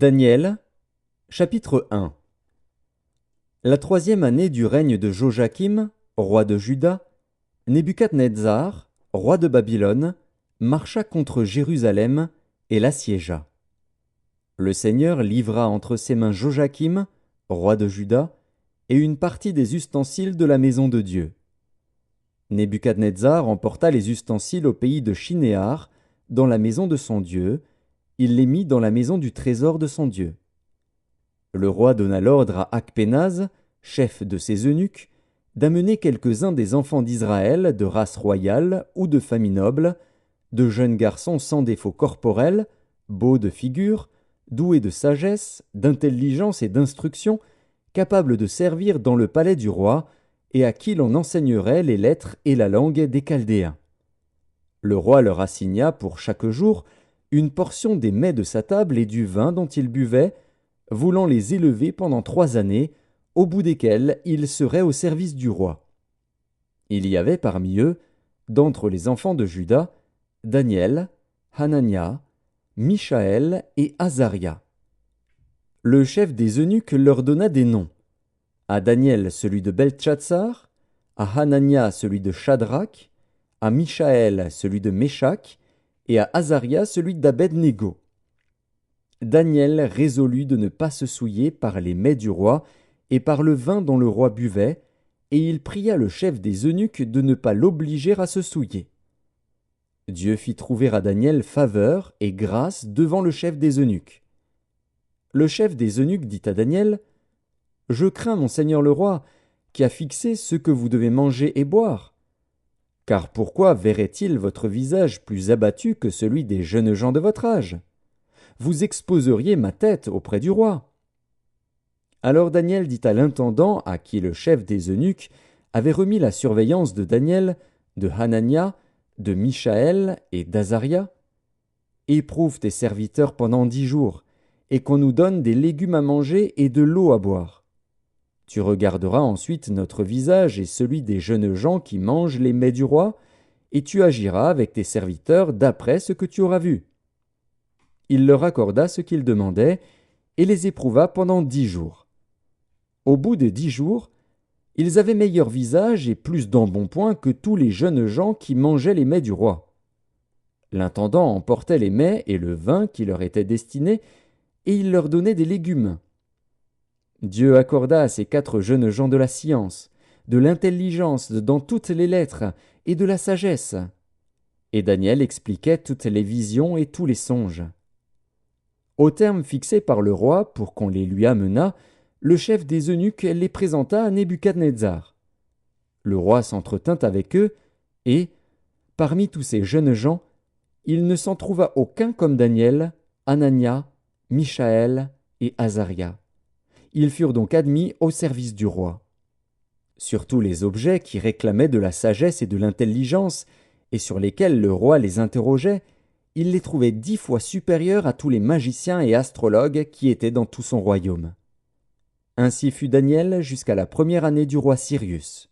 Daniel, chapitre 1. La troisième année du règne de Joachim, roi de Juda, Nebuchadnezzar, roi de Babylone, marcha contre Jérusalem et l'assiégea. Le Seigneur livra entre ses mains Joachim, roi de Juda, et une partie des ustensiles de la maison de Dieu. Nebuchadnezzar emporta les ustensiles au pays de Shinéar, dans la maison de son Dieu. Il les mit dans la maison du trésor de son Dieu. Le roi donna l'ordre à Akpénaz, chef de ses eunuques, d'amener quelques-uns des enfants d'Israël de race royale ou de famille noble, de jeunes garçons sans défaut corporel, beaux de figure, doués de sagesse, d'intelligence et d'instruction, capables de servir dans le palais du roi, et à qui l'on enseignerait les lettres et la langue des Chaldéens. Le roi leur assigna pour chaque jour une portion des mets de sa table et du vin dont ils buvaient, voulant les élever pendant 3 années, au bout desquelles ils seraient au service du roi. Il y avait parmi eux, d'entre les enfants de Juda, Daniel, Hanania, Mishaël et Azaria. Le chef des eunuques leur donna des noms. À Daniel celui de Beltchatsar, à Hanania celui de Shadrach, à Mishaël celui de Méshach, et à Azaria celui d'Abed-Négo. Daniel résolut de ne pas se souiller par les mets du roi et par le vin dont le roi buvait, et il pria le chef des eunuques de ne pas l'obliger à se souiller. Dieu fit trouver à Daniel faveur et grâce devant le chef des eunuques. Le chef des eunuques dit à Daniel : « Je crains mon seigneur le roi, qui a fixé ce que vous devez manger et boire. Car pourquoi verrait-il votre visage plus abattu que celui des jeunes gens de votre âge ? Vous exposeriez ma tête auprès du roi. » Alors Daniel dit à l'intendant à qui le chef des eunuques avait remis la surveillance de Daniel, de Hanania, de Mishaël et d'Azaria : « Éprouve tes serviteurs pendant 10 jours, et qu'on nous donne des légumes à manger et de l'eau à boire. Tu regarderas ensuite notre visage et celui des jeunes gens qui mangent les mets du roi, et tu agiras avec tes serviteurs d'après ce que tu auras vu. » Il leur accorda ce qu'ils demandaient, et les éprouva pendant 10 jours. Au bout de 10 jours, ils avaient meilleur visage et plus d'embonpoint que tous les jeunes gens qui mangeaient les mets du roi. L'intendant emportait les mets et le vin qui leur étaient destinés, et il leur donnait des légumes. Dieu accorda à ces 4 jeunes gens de la science, de l'intelligence dans toutes les lettres et de la sagesse. Et Daniel expliquait toutes les visions et tous les songes. Au terme fixé par le roi pour qu'on les lui amenât, le chef des eunuques les présenta à Nebuchadnezzar. Le roi s'entretint avec eux, et, parmi tous ces jeunes gens, il ne s'en trouva aucun comme Daniel, Hanania, Mishaël et Azaria. Ils furent donc admis au service du roi. Sur tous les objets qui réclamaient de la sagesse et de l'intelligence, et sur lesquels le roi les interrogeait, il les trouvait 10 fois supérieurs à tous les magiciens et astrologues qui étaient dans tout son royaume. Ainsi fut Daniel jusqu'à la première année du roi Cyrus.